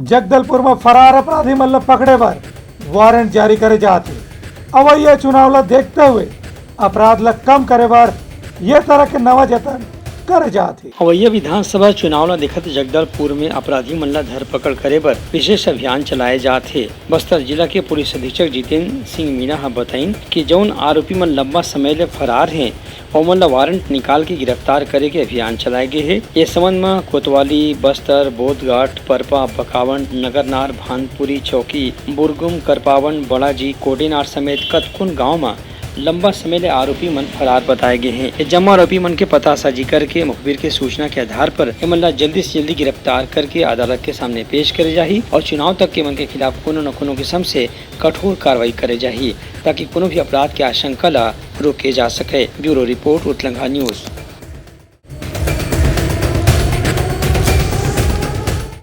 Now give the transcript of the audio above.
जगदलपुर में फरार अपराधी मतलब पकड़े पर वारंट जारी करे जाते। अवैध चुनाव ला देखते हुए अपराध ला कम करे पर यह तरह के नवा जतन करे जाते। अवैया विधानसभा चुनाव ला देखत जगदलपुर में अपराधी मन ला धरपकड़ करे बर विशेष अभियान चलाए जाते। बस्तर जिला के पुलिस अधीक्षक जितेंद्र सिंह मीणा हा बताइन कि जौन आरोपी मन लंबा समय ले फरार हैं ओमन ला वारंट निकाल के गिरफ्तार करे के अभियान चलाए गए है। ये संबंध में कोतवाली, बस्तर, बोधघाट, परपा, बकावन, नगरनार, भानपुरी चौकी, बुरगुम, करपावन, बड़ाजी, कोडेनार समेत कतकुन गाँव में लंबा समय ले आरोपी मन फरार बताए गए हैं। जमा आरोपी मन के पता साझी करके मुखबिर के सूचना के आधार पर एमन ला जल्दी से जल्दी गिरफ्तार करके अदालत के सामने पेश करे जाही और चुनाव तक के मन के खिलाफ कोनो न कोनो किस्म से कठोर कार्रवाई करे जाही ताकि कोनो भी अपराध के आशंका ला रोके जा सके। ब्यूरो रिपोर्ट उत्तलंगा न्यूज।